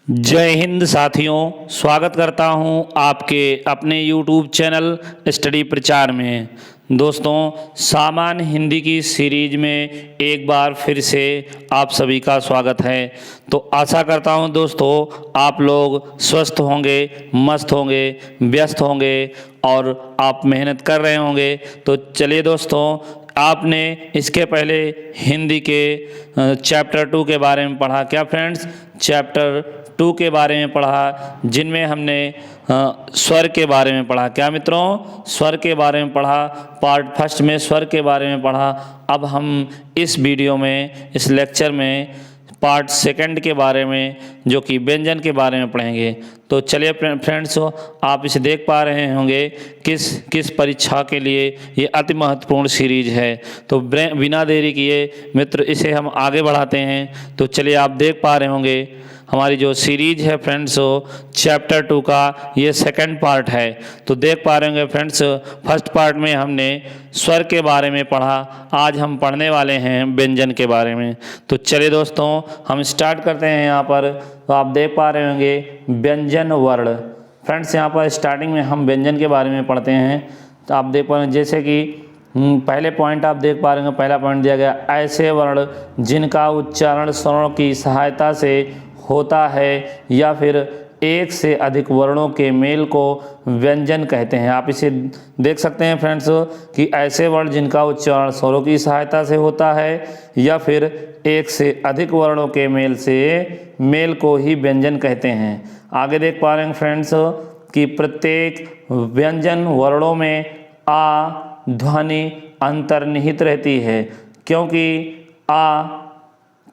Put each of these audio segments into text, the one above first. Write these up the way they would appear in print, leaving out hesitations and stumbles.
जय हिंद साथियों, स्वागत करता हूं आपके अपने YouTube चैनल स्टडी प्रचार में। दोस्तों, सामान्य हिंदी की सीरीज में एक बार फिर से आप सभी का स्वागत है। तो आशा करता हूं दोस्तों आप लोग स्वस्थ होंगे, मस्त होंगे, व्यस्त होंगे और आप मेहनत कर रहे होंगे। तो चलिए दोस्तों, आपने इसके पहले हिंदी के चैप्टर 2 के बारे में पढ़ा क्या फ्रेंड्स? चैप्टर 2 के बारे में पढ़ा, जिनमें हमने स्वर के बारे में पढ़ा। क्या मित्रों? स्वर के बारे में पढ़ा। पार्ट फर्स्ट में स्वर के बारे में पढ़ा। अब हम इस वीडियो में, इस लेक्चर में पार्ट सेकंड के बारे में, जो कि व्यंजन के बारे में पढ़ेंगे। तो चलिए फ्रेंड्स, आप इसे देख पा रहे होंगे किस परीक्षा के लिए ये अति महत्वपूर्ण सीरीज है। तो बिना देरी किए मित्र इसे हम आगे बढ़ाते हैं। तो चलिए, आप देख पा रहे होंगे हमारी जो सीरीज है फ्रेंड्स, चैप्टर 2 का ये सेकंड पार्ट है। तो देख पा रहे होंगे फ्रेंड्स, फर्स्ट पार्ट में हमने स्वर के बारे में पढ़ा। आज हम पढ़ने वाले हैं व्यंजन के बारे में। तो चलिए दोस्तों, हम स्टार्ट करते हैं यहाँ पर। तो आप देख पा रहे होंगे व्यंजन वर्ण। फ्रेंड्स, यहाँ पर स्टार्टिंग में हम व्यंजन के बारे में पढ़ते हैं। तो आप देख पा रहे हैं, जैसे कि पहले पॉइंट आप देख पा रहे हैं, पहला पॉइंट दिया गया, ऐसे वर्ण जिनका उच्चारण स्वरों की सहायता से होता है या फिर एक से अधिक वर्णों के मेल को व्यंजन कहते हैं। आप इसे देख सकते हैं फ्रेंड्स कि ऐसे वर्ण जिनका उच्चारण स्वरों की सहायता से होता है या फिर एक से अधिक वर्णों के मेल को ही व्यंजन कहते हैं। आगे देख पा रहे हैं फ्रेंड्स कि प्रत्येक व्यंजन वर्णों में आ ध्वनि अंतर्निहित रहती है, क्योंकि आ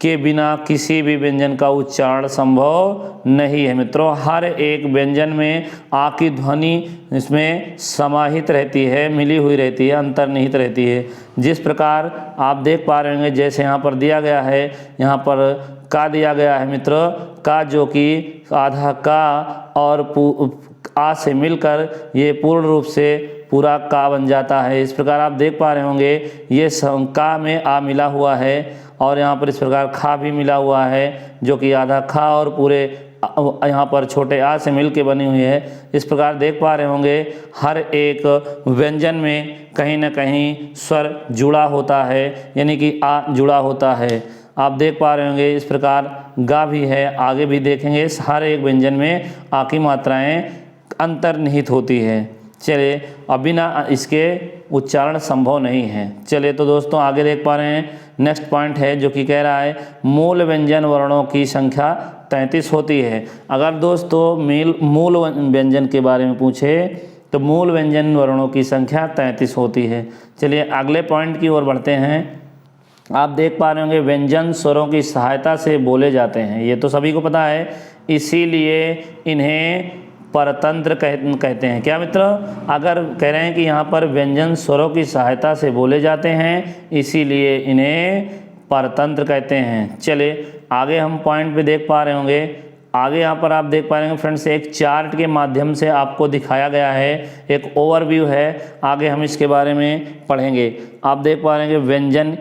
के बिना किसी भी व्यंजन का उच्चारण संभव नहीं है। मित्रों, हर एक व्यंजन में आ की ध्वनि इसमें समाहित रहती है, मिली हुई रहती है, अंतर्निहित रहती है। जिस प्रकार आप देख पा रहे होंगे, जैसे यहाँ पर दिया गया है, यहाँ पर का दिया गया है मित्र, का जो कि आधा का और आ से मिलकर ये पूर्ण रूप से पूरा का बन जाता है। इस प्रकार आप देख पा रहे होंगे ये का में आ मिला हुआ है और यहाँ पर इस प्रकार खा भी मिला हुआ है, जो कि आधा खा और पूरे यहाँ पर छोटे आ से मिल के बनी हुई है। इस प्रकार देख पा रहे होंगे हर एक व्यंजन में कहीं ना कहीं स्वर जुड़ा होता है, यानी कि आ जुड़ा होता है। आप देख पा रहे होंगे इस प्रकार गा भी है, आगे भी देखेंगे। हर एक व्यंजन में आ की मात्राएं अंतर्निहित होती है। चलिए, अब बिना इसके उच्चारण संभव नहीं है। चलिए तो दोस्तों, आगे देख पा रहे हैं, नेक्स्ट पॉइंट है जो कि कह रहा है मूल व्यंजन वर्णों की संख्या 33 होती है। अगर दोस्तों मूल व्यंजन के बारे में पूछे तो मूल व्यंजन वर्णों की संख्या 33 होती है। चलिए अगले पॉइंट की ओर बढ़ते हैं। आप देख पा रहे होंगे व्यंजन स्वरों की सहायता से बोले जाते हैं। ये तो सभी को पता है, इसीलिए इन्हें परतंत्र कहते हैं। क्या मित्र? अगर कह रहे हैं कि यहाँ पर व्यंजन स्वरों की सहायता से बोले जाते हैं, इसीलिए इन्हें परतंत्र कहते हैं। चलिए आगे हम पॉइंट पे देख पा रहे होंगे। आगे यहाँ पर आप देख पा रहे होंगे फ्रेंड्स, एक चार्ट के माध्यम से आपको दिखाया गया है, एक ओवरव्यू है। आगे हम इसके बारे में पढ़ेंगे। आप देख पा रहे हैं व्यंजन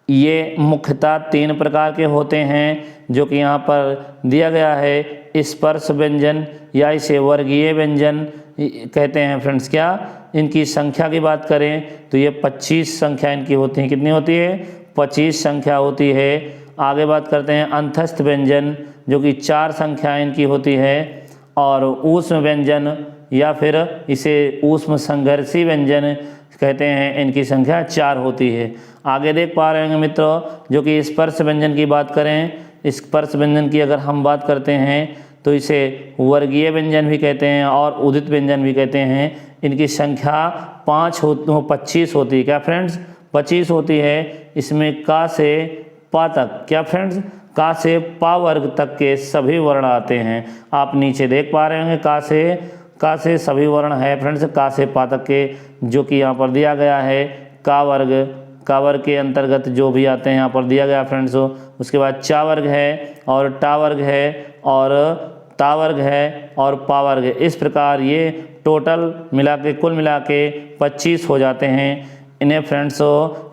ये मुख्यतः 3 प्रकार के होते हैं, जो कि यहाँ पर दिया गया है। स्पर्श व्यंजन या इसे वर्गीय व्यंजन कहते हैं फ्रेंड्स। क्या इनकी संख्या की बात करें तो ये 25 संख्या इनकी होती है। कितनी होती है? 25 संख्या होती है। आगे बात करते हैं अंतस्थ व्यंजन, जो कि 4 संख्या इनकी होती है। और ऊष्म व्यंजन या फिर इसे ऊष्म संघर्षी व्यंजन कहते हैं, इनकी संख्या 4 होती है। आगे देख पा रहे होंगे मित्रों, जो कि स्पर्श व्यंजन की बात करें, स्पर्श व्यंजन की अगर हम बात करते हैं तो इसे वर्गीय व्यंजन भी कहते हैं और उदित व्यंजन भी कहते हैं। इनकी संख्या 25 होती है। क्या फ्रेंड्स? 25 होती है। इसमें का से पा तक, क्या फ्रेंड्स, का से पा वर्ग तक के सभी वर्ण आते हैं। आप नीचे देख पा रहे होंगे का से सभी वर्ण है फ्रेंड्स, का से पा तक के, जो कि यहाँ पर दिया गया है। का वर्ग के अंतर्गत जो भी आते हैं यहाँ पर दिया गया फ्रेंड्स। उसके बाद चा वर्ग है और टा वर्ग है और ता वर्ग है और पा वर्ग है। इस प्रकार ये टोटल कुल मिला के 25 हो जाते हैं। इन्हें फ्रेंड्स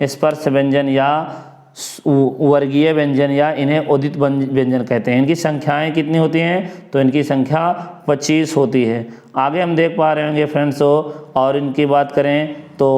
स्पर्श व्यंजन या वर्गीय व्यंजन या इन्हें उदित व्यंजन कहते हैं। इनकी संख्याएं कितनी होती हैं? तो इनकी संख्या 25 होती है। आगे हम देख पा रहे होंगे फ्रेंड्स, और इनकी बात करें तो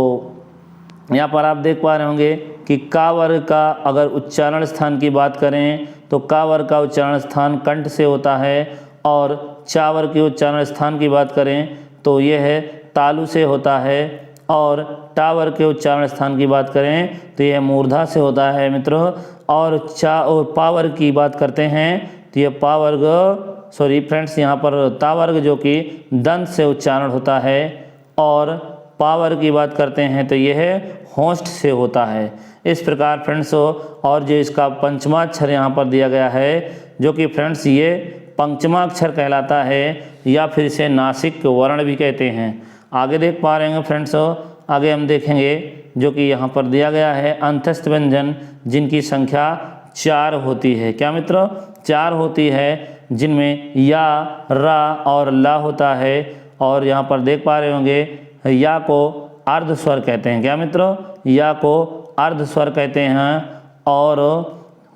यहाँ पर आप देख पा रहे होंगे कि का वर्ग का अगर उच्चारण स्थान की बात करें तो का वर्ग का उच्चारण स्थान कंठ से होता है, और चा वर्ग के उच्चारण स्थान की बात करें तो यह है तालु से होता है, और टा वर्ग के उच्चारण स्थान की बात करें तो यह मूर्धा से होता है मित्रों। और चा और पा वर्ग की बात करते हैं तो यह पा वर्ग, सॉरी फ्रेंड्स, यहाँ पर ता वर्ग जो कि दंत से उच्चारण होता है, और पा वर्ग की बात करते हैं तो यह होंठ से होता है। इस प्रकार फ्रेंड्स, और जो इसका पंचमाक्षर यहाँ पर दिया गया है जो कि फ्रेंड्स ये पंचमाक्षर कहलाता है, या फिर इसे नासिक वर्ण भी कहते हैं। आगे देख पा रहे हैं फ्रेंड्स, आगे हम देखेंगे जो कि यहाँ पर दिया गया है अंतस्थ व्यंजन जिनकी संख्या 4 होती है। क्या मित्रों? 4 होती है, जिनमें या, रा और ला होता है। और यहाँ पर देख पा रहे होंगे या को अर्ध स्वर कहते हैं। क्या मित्रों? या को अर्ध स्वर कहते हैं, और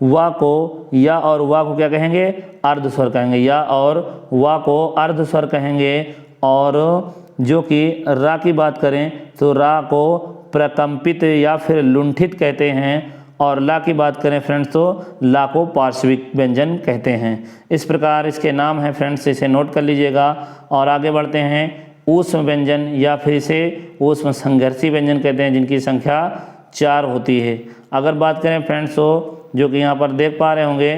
वा को, या और वा को क्या कहेंगे? अर्ध स्वर कहेंगे। या और वा को अर्ध स्वर कहेंगे। और जो कि रा की बात करें तो रा को प्रकंपित या फिर लुंठित कहते हैं, और ला की बात करें फ्रेंड्स तो ला को पार्श्विक व्यंजन कहते हैं। इस प्रकार इसके नाम है फ्रेंड्स, इसे नोट कर लीजिएगा। और आगे बढ़ते हैं ऊष्म व्यंजन, या फिर इसे ऊष्म संघर्षी व्यंजन कहते हैं, जिनकी संख्या 4 होती है। अगर बात करें फ्रेंड्स जो कि यहाँ पर देख पा रहे होंगे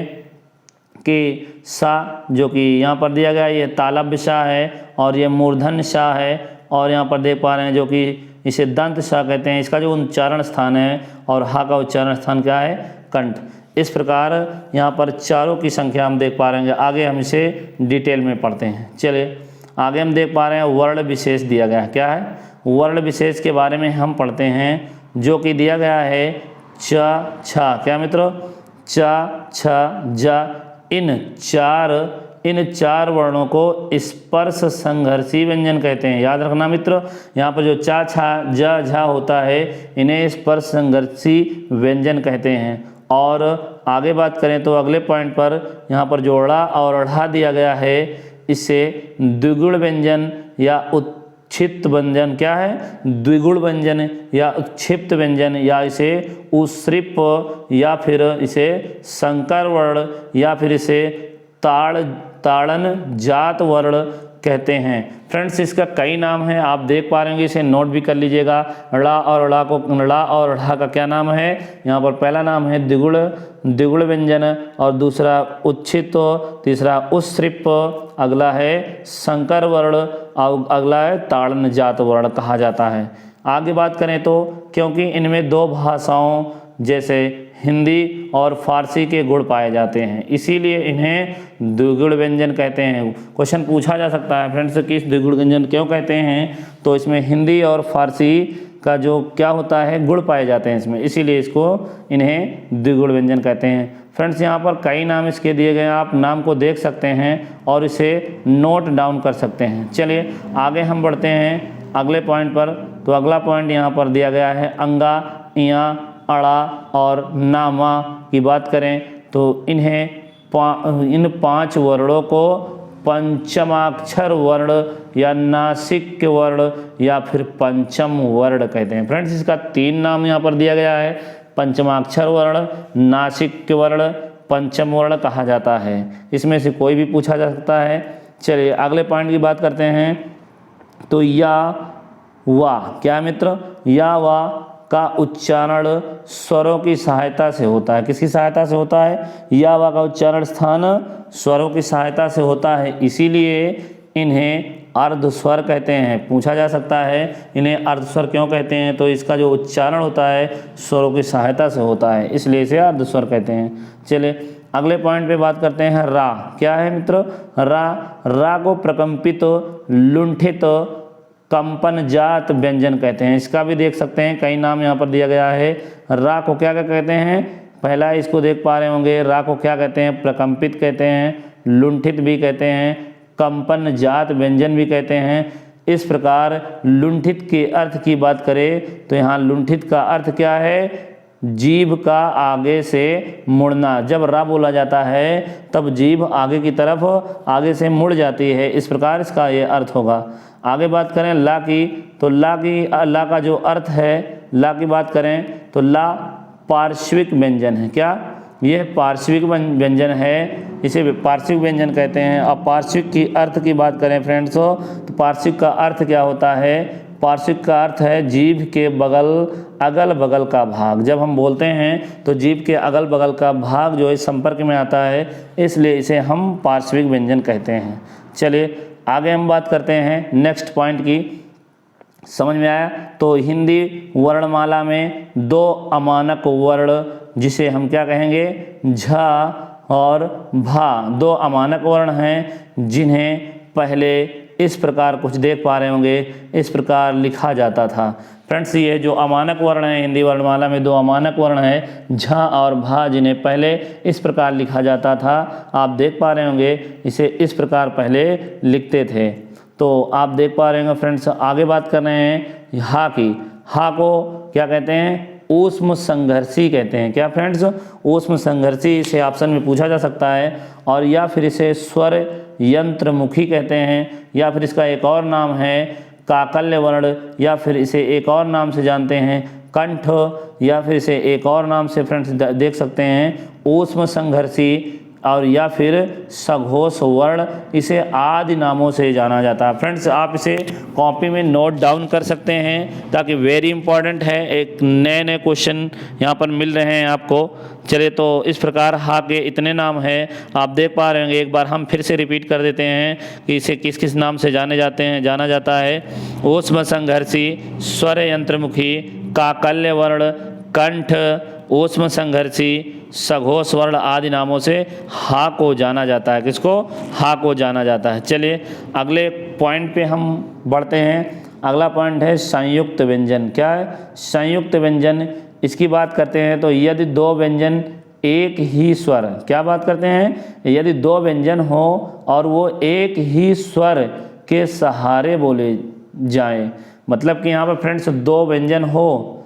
कि सा जो कि यहाँ पर दिया गया ये तालव्य सा है, और ये मूर्धन्य सा है, और यहाँ पर देख पा रहे हैं जो कि इसे दंत सा कहते हैं। इसका जो उच्चारण स्थान है, और हा का उच्चारण स्थान क्या है? कंठ। इस प्रकार यहाँ पर चारों की संख्या हम देख पा रहे हैं। आगे हम इसे डिटेल में पढ़ते हैं। चलिए आगे हम देख पा रहे हैं वर्ण विशेष दिया गया है। क्या है? वर्ण विशेष के बारे में हम पढ़ते हैं, जो कि दिया गया है च, छा। क्या मित्रों? च, छ, ज, इन चार वर्णों को स्पर्श संघर्षी व्यंजन कहते हैं। याद रखना मित्रों, यहाँ पर जो चा, छा, ज, झा होता है, इन्हें स्पर्श संघर्षी व्यंजन कहते हैं। और आगे बात करें तो अगले पॉइंट पर यहाँ पर जो ड़ा और ढ़ा दिया गया है, इसे द्विगुण व्यंजन या उत्क्षिप्त व्यंजन, क्या है? द्विगुण व्यंजन या उत्क्षिप्त व्यंजन, या इसे उस्रिप, या फिर इसे संकर वर्ण, या फिर इसे ताड़न जात वर्ण कहते हैं। फ्रेंड्स इसका कई नाम है, आप देख पा रहे होंगे, इसे नोट भी कर लीजिएगा। ड़ा और ड़ा को, ड़ा और ढ़ा का क्या नाम है? यहाँ पर पहला नाम है द्विगुण व्यंजन, और दूसरा उच्छित, तीसरा उस्रिप, अगला है संकर वर्ण, और अगला है ताड़न जात वर्ण कहा जाता है। आगे बात करें तो क्योंकि इनमें 2 भाषाओं जैसे हिंदी और फारसी के गुण पाए जाते हैं, इसीलिए इन्हें द्विगुण व्यंजन कहते हैं। क्वेश्चन पूछा जा सकता है फ्रेंड्स कि इस द्विगुण व्यंजन क्यों कहते हैं, तो इसमें हिंदी और फारसी का जो क्या होता है, गुण पाए जाते हैं इसमें, इसीलिए इसको इन्हें द्विगुण व्यंजन कहते हैं। फ्रेंड्स यहाँ पर कई नाम इसके दिए गए हैं, आप नाम को देख सकते हैं और इसे नोट डाउन कर सकते हैं। चलिए आगे हम बढ़ते हैं अगले पॉइंट पर। तो अगला पॉइंट यहाँ पर दिया गया है अंगा, इया, अड़ा और नामा की बात करें तो इन 5 वर्णों को पंचमाक्षर वर्ण या नासिक वर्ण या फिर पंचम वर्ण कहते हैं। फ्रेंड्स इसका 3 नाम यहाँ पर दिया गया है, पंचमाक्षर वर्ण, नासिक वर्ण, पंचम वर्ण कहा जाता है। इसमें से कोई भी पूछा जा सकता है। चलिए अगले पॉइंट की बात करते हैं। तो या वा, क्या मित्र? या वा का उच्चारण स्वरों की सहायता से होता है। किसकी सहायता से होता है? या वा का उच्चारण स्थान स्वरों की सहायता से होता है, इसीलिए इन्हें अर्ध स्वर कहते हैं। पूछा जा सकता है इन्हें अर्ध स्वर क्यों कहते हैं, तो इसका जो उच्चारण होता है स्वरों की सहायता से होता है, इसलिए इसे अर्ध स्वर कहते हैं। चलिए अगले पॉइंट पे बात करते हैं रा। क्या है मित्र? रा को प्रकंपित, लुंठित, कंपन जात व्यंजन कहते हैं। इसका भी देख सकते हैं, कई नाम यहाँ पर दिया गया है। रा को क्या क्या कहते हैं? पहला इसको देख पा रहे होंगे, रा को क्या कहते हैं? प्रकंपित कहते हैं, लुंठित भी कहते हैं, कंपन जात व्यंजन भी कहते हैं। इस प्रकार लुंठित के अर्थ की बात करें तो यहाँ लुंठित का अर्थ क्या है? जीभ का आगे से मुड़ना। जब रा बोला जाता है तब जीभ आगे की तरफ आगे से मुड़ जाती है, इस प्रकार इसका ये अर्थ होगा। आगे बात करें ला की, तो ला का जो अर्थ है, ला की बात करें तो ला पार्श्विक व्यंजन है। क्या यह पार्श्विक व्यंजन है, इसे पार्श्विक व्यंजन कहते हैं। अब पार्श्विक की अर्थ की बात करें फ्रेंड्स, तो पार्श्विक का अर्थ क्या होता है? पार्श्विक का अर्थ है जीभ के अगल बगल का भाग। जब हम बोलते हैं तो जीभ के अगल बगल का भाग जो इस संपर्क में आता है, इसलिए इसे हम पार्श्विक व्यंजन कहते हैं। चलिए आगे हम बात करते हैं नेक्स्ट पॉइंट की। समझ में आया? तो हिंदी वर्णमाला में 2 अमानक वर्ण, जिसे हम क्या कहेंगे, झ और भा, 2 अमानक वर्ण हैं जिन्हें पहले इस प्रकार कुछ देख पा रहे होंगे, इस प्रकार लिखा जाता था। फ्रेंड्स ये जो अमानक वर्ण है हिंदी वर्णमाला में 2 अमानक वर्ण है झ और भा, जिन्हें पहले इस प्रकार लिखा जाता था। आप देख पा रहे होंगे इसे इस प्रकार पहले लिखते थे। तो आप देख पा रहे होंगे फ्रेंड्स। आगे बात कर रहे हैं हा की। हा को क्या कहते हैं? ऊष्म संघर्षी कहते हैं। क्या फ्रेंड्स? ऊष्म संघर्षी, इसे ऑप्शन में पूछा जा सकता है। और या फिर इसे स्वर यंत्रमुखी कहते हैं, या फिर इसका एक और नाम है काकल्य वर्ण, या फिर इसे एक और नाम से जानते हैं कंठ, या फिर इसे एक और नाम से फ्रेंड्स देख सकते हैं ऊष्म संघर्षी, और या फिर सघोष वर्ण, इसे आदि नामों से जाना जाता है। फ्रेंड्स आप इसे कॉपी में नोट डाउन कर सकते हैं, ताकि वेरी इंपॉर्टेंट है, एक नए क्वेश्चन यहाँ पर मिल रहे हैं आपको। चलिए तो इस प्रकार हा के इतने नाम हैं, आप देख पा रहे होंगे। एक बार हम फिर से रिपीट कर देते हैं कि इसे किस किस नाम से जाना जाता है। ऊष्म संघर्षी, स्वर यंत्रमुखी, काकल्य वर्ण, कंठ, ऊष्म संघर्षी, सघोष वर्ण आदि नामों से हा को जाना जाता है। किसको? हा को जाना जाता है। चलिए अगले पॉइंट पे हम बढ़ते हैं। अगला पॉइंट है संयुक्त व्यंजन। क्या है? संयुक्त व्यंजन, इसकी बात करते हैं तो यदि 2 व्यंजन एक ही स्वर, क्या बात करते हैं? यदि 2 व्यंजन हो और वो एक ही स्वर के सहारे बोले जाएं, मतलब कि यहाँ पर फ्रेंड्स 2 व्यंजन हो,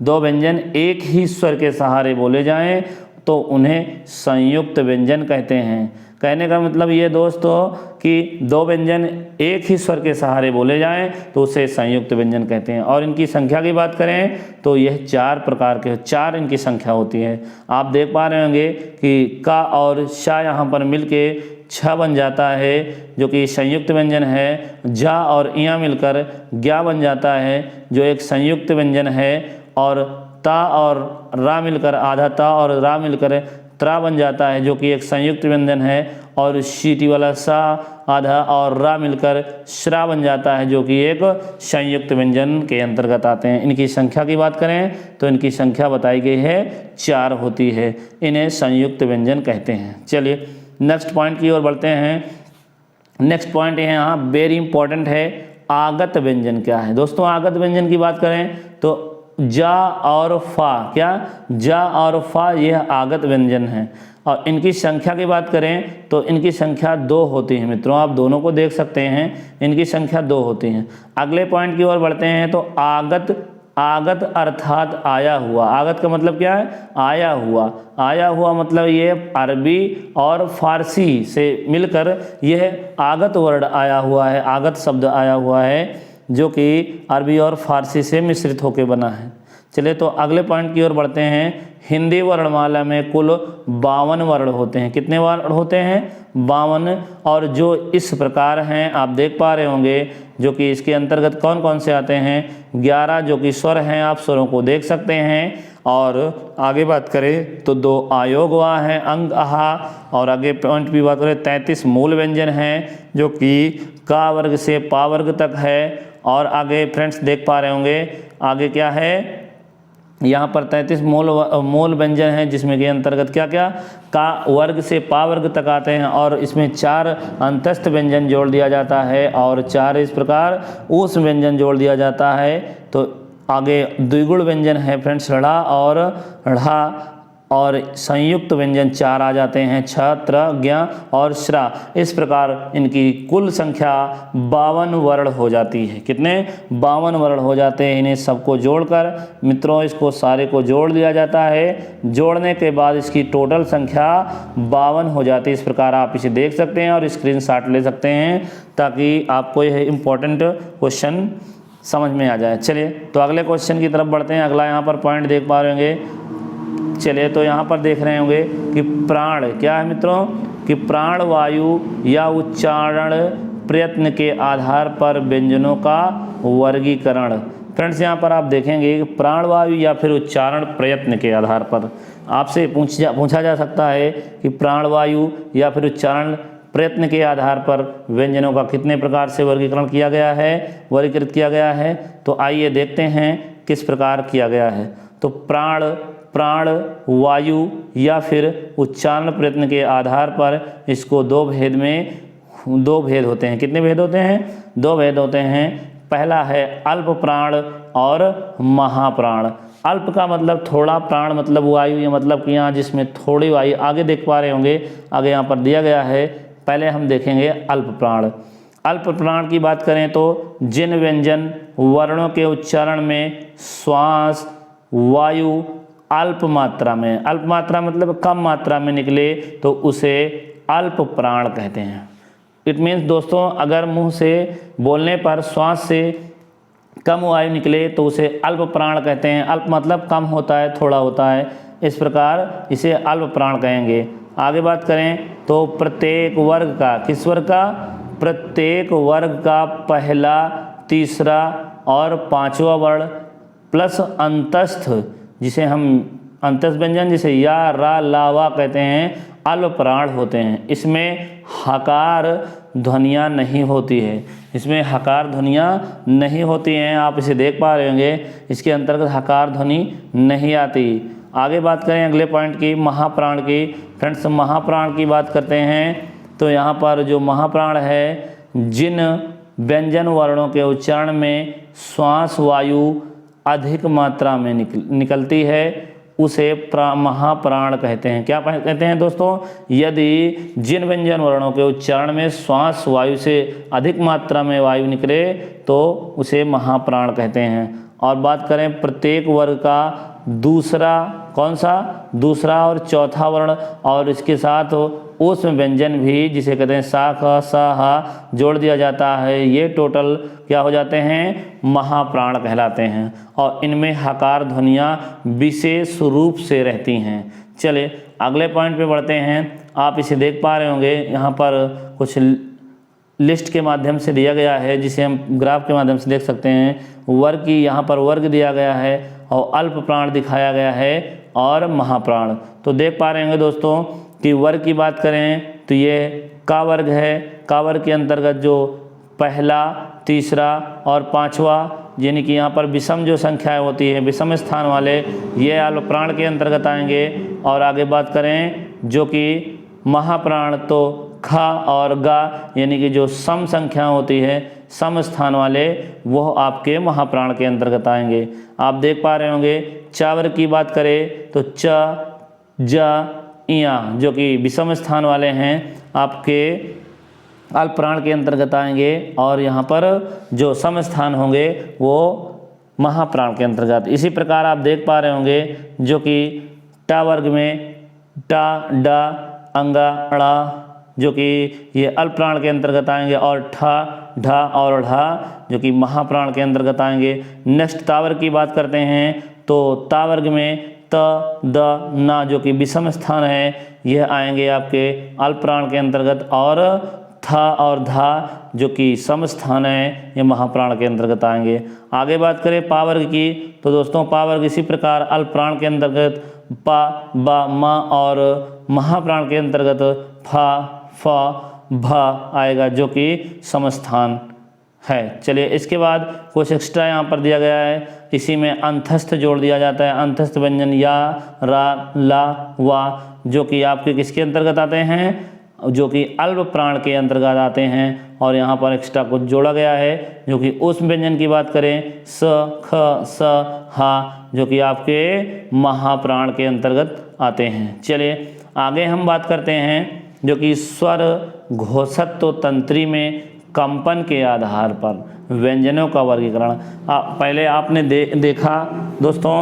2 व्यंजन एक ही स्वर के सहारे बोले जाएं तो उन्हें संयुक्त व्यंजन कहते हैं। कहने का मतलब ये दोस्तों कि 2 व्यंजन एक ही स्वर के सहारे बोले जाएं तो उसे संयुक्त व्यंजन कहते हैं। और इनकी संख्या की बात करें तो यह 4 प्रकार के, 4 इनकी संख्या होती है। आप देख पा रहे होंगे कि का और शा यहाँ पर मिलके 6 बन जाता है, जो कि संयुक्त व्यंजन है। जा और इया मिलकर ग्या बन जाता है, जो एक संयुक्त व्यंजन है। और ता और रा मिलकर, आधा ता और रा मिलकर त्रा बन जाता है, जो कि एक संयुक्त व्यंजन है। और शीटी वाला सा, आधा और रा मिलकर श्रा बन जाता है, जो कि एक संयुक्त व्यंजन के अंतर्गत आते हैं। इनकी संख्या की बात करें तो इनकी संख्या बताई गई है 4 होती है। इन्हें संयुक्त व्यंजन कहते हैं। चलिए नेक्स्ट पॉइंट की ओर बढ़ते हैं। नेक्स्ट पॉइंट ये यहाँ वेरी इंपॉर्टेंट है, आगत व्यंजन क्या है। दोस्तों आगत व्यंजन की बात करें तो जा और फा, क्या? जा और फा यह आगत व्यंजन है। और इनकी संख्या की बात करें तो इनकी संख्या 2 होती है। मित्रों आप दोनों को देख सकते हैं, इनकी संख्या 2 होती है। अगले पॉइंट की ओर बढ़ते हैं तो आगत अर्थात आया हुआ। आगत का मतलब क्या है? आया हुआ। आया हुआ मतलब ये अरबी और फारसी से मिलकर यह आगत वर्ड आया हुआ है, आगत शब्द आया हुआ है, जो कि अरबी और फारसी से मिश्रित होकर बना है। चलिए तो अगले पॉइंट की ओर बढ़ते हैं। हिंदी वर्णमाला में कुल 52 वर्ण होते हैं। कितने वर्ण होते हैं? 52। और जो इस प्रकार हैं आप देख पा रहे होंगे, जो कि इसके अंतर्गत कौन कौन से आते हैं? 11 जो कि स्वर हैं, आप स्वरों को देख सकते हैं। और आगे बात करें तो 2 आयोग वहाँ हैं, अंग आहा। और आगे पॉइंट की बात करें 33 मूल व्यंजन हैं, जो कि का वर्ग से पा वर्ग तक है। और आगे फ्रेंड्स देख पा रहे होंगे आगे क्या है, यहाँ पर 33 मूल व्यंजन हैं, जिसमें के अंतर्गत क्या क्या का वर्ग से पा वर्ग तक आते हैं। और इसमें 4 अंतस्थ व्यंजन जोड़ दिया जाता है और 4 इस प्रकार ऊष्म व्यंजन जोड़ दिया जाता है। तो आगे द्विगुण व्यंजन है फ्रेंड्स, ढ़ा और ढ़ा। और संयुक्त व्यंजन 4 आ जाते हैं, छ, त्र, ज्ञ और श्रा। इस प्रकार इनकी कुल संख्या 52 वर्ण हो जाती है। कितने? 52 वर्ण हो जाते हैं। इन्हें सबको जोड़कर मित्रों इसको सारे को जोड़ दिया जाता है। जोड़ने के बाद इसकी टोटल संख्या 52 हो जाती है। इस प्रकार आप इसे देख सकते हैं और स्क्रीनशॉट ले सकते हैं ताकि आपको यह इम्पोर्टेंट क्वेश्चन समझ में आ जाए। चलिए तो अगले क्वेश्चन की तरफ बढ़ते हैं। अगला यहाँ पर पॉइंट देख पा रहे होंगे। चलिए तो यहाँ पर देख रहे होंगे कि प्राण क्या है मित्रों, कि प्राण वायु या उच्चारण प्रयत्न के आधार पर व्यंजनों का वर्गीकरण। फ्रेंड्स यहाँ पर आप देखेंगे कि प्राण वायु या फिर उच्चारण प्रयत्न के आधार पर आपसे पूछा जा सकता है कि प्राण वायु या फिर उच्चारण प्रयत्न के आधार पर व्यंजनों का कितने प्रकार से वर्गीकरण किया गया है, वर्गीकृत किया गया है। तो आइए देखते हैं किस प्रकार किया गया है। तो प्राण वायु या फिर उच्चारण प्रयत्न के आधार पर इसको दो भेद होते हैं। कितने भेद होते हैं? 2 भेद होते हैं। पहला है अल्प प्राण और महाप्राण। अल्प का मतलब थोड़ा, प्राण मतलब वायु, या मतलब कि यहाँ जिसमें थोड़ी वायु, आगे देख पा रहे होंगे, आगे यहाँ पर दिया गया है। पहले हम देखेंगे अल्प प्राण। अल्प प्राण की बात करें तो जिन व्यंजन वर्णों के उच्चारण में श्वास वायु अल्प मात्रा मतलब कम मात्रा में निकले तो उसे अल्प प्राण कहते हैं। इट मीन्स दोस्तों, अगर मुंह से बोलने पर श्वास से कम वायु निकले तो उसे अल्प प्राण कहते हैं। अल्प मतलब कम होता है, थोड़ा होता है, इस प्रकार इसे अल्प प्राण कहेंगे। आगे बात करें तो प्रत्येक वर्ग का, किस वर्ग का? प्रत्येक वर्ग का पहला, तीसरा और पांचवा वर्ण प्लस अंतस्थ, जिसे हम अंतस्थ व्यंजन जिसे या, रा, ला, वा कहते हैं, अल्प प्राण होते हैं। इसमें हकार ध्वनियाँ नहीं होती है, इसमें हकार ध्वनियाँ नहीं होती हैं। आप इसे देख पा रहे होंगे, इसके अंतर्गत हकार ध्वनि नहीं आती। आगे बात करें अगले पॉइंट की, महाप्राण की। फ्रेंड्स महाप्राण की बात करते हैं तो यहाँ पर जो महाप्राण है, जिन व्यंजन वर्णों के उच्चारण में श्वास वायु अधिक मात्रा में निकलती है उसे महाप्राण कहते हैं। क्या कहते हैं दोस्तों? यदि जिन व्यंजन वर्णों के उच्चारण में श्वास वायु से अधिक मात्रा में वायु निकले तो उसे महाप्राण कहते हैं। और बात करें प्रत्येक वर्ग का दूसरा, कौन सा? दूसरा और चौथा वर्ण, और इसके साथ उसमें व्यंजन भी जिसे कहते हैं सा, ख, सा, हा जोड़ दिया जाता है। ये टोटल क्या हो जाते हैं? महाप्राण कहलाते हैं। और इनमें हकार ध्वनियाँ विशेष रूप से रहती हैं। चलिए अगले पॉइंट पे बढ़ते हैं। आप इसे देख पा रहे होंगे, यहाँ पर कुछ लिस्ट के माध्यम से दिया गया है जिसे हम ग्राफ के माध्यम से देख सकते हैं। वर्ग की यहाँ पर वर्ग दिया गया है और अल्प प्राण दिखाया गया है और महाप्राण। तो देख पा रहे होंगे दोस्तों कि वर्ग की बात करें तो ये का वर्ग है। का वर्ग के अंतर्गत जो पहला, तीसरा और पांचवा, यानी कि यहाँ पर विषम जो संख्याएं होती है, विषम स्थान वाले, ये अल्प प्राण के अंतर्गत आएंगे। और आगे बात करें जो कि महाप्राण तो खा और गा, यानी कि जो सम संख्या होती है, सम स्थान वाले, वो आपके महाप्राण के अंतर्गत आएंगे। आप देख पा रहे होंगे चा वर्ग की बात करें तो च, ज, इया जो कि विषम स्थान वाले हैं आपके अल्प प्राण के अंतर्गत आएंगे। और यहाँ पर जो सम स्थान होंगे वो महाप्राण के अंतर्गत। इसी प्रकार आप देख पा रहे होंगे जो कि टा वर्ग में टा, डा, अंगा, अड़ा जो कि ये अल्प प्राण के अंतर्गत आएंगे, और ठा, ढा और ढा जो कि महाप्राण के अंतर्गत आएंगे। नेक्स्ट तावर्ग की बात करते हैं तो तावर्ग में त, द, ना जो कि विषम स्थान है, यह आएंगे आपके अल्प प्राण के अंतर्गत। और था और धा जो कि सम स्थान है, ये महाप्राण के अंतर्गत आएंगे। आगे बात करें पावर्ग की तो दोस्तों पावर्ग इसी प्रकार अल्प प्राण के अंतर्गत पा, बा, मा और महाप्राण के अंतर्गत फा, फ, भा आएगा जो कि समस्थान है। चलिए इसके बाद कुछ एक्स्ट्रा यहाँ पर दिया गया है, इसी में अंतस्थ जोड़ दिया जाता है। अंतस्थ व्यंजन या, रा, ला, वा जो कि आपके किसके अंतर्गत आते हैं? जो कि अल्प प्राण के अंतर्गत आते हैं। और यहाँ पर एक्स्ट्रा कुछ जोड़ा गया है जो कि उस व्यंजन की बात करें स, ख, स, हा जो कि आपके महाप्राण के अंतर्गत आते हैं। चलिए आगे हम बात करते हैं जो कि स्वर घोषत्व तंत्री में कंपन के आधार पर व्यंजनों का वर्गीकरण। पहले आपने देखा दोस्तों,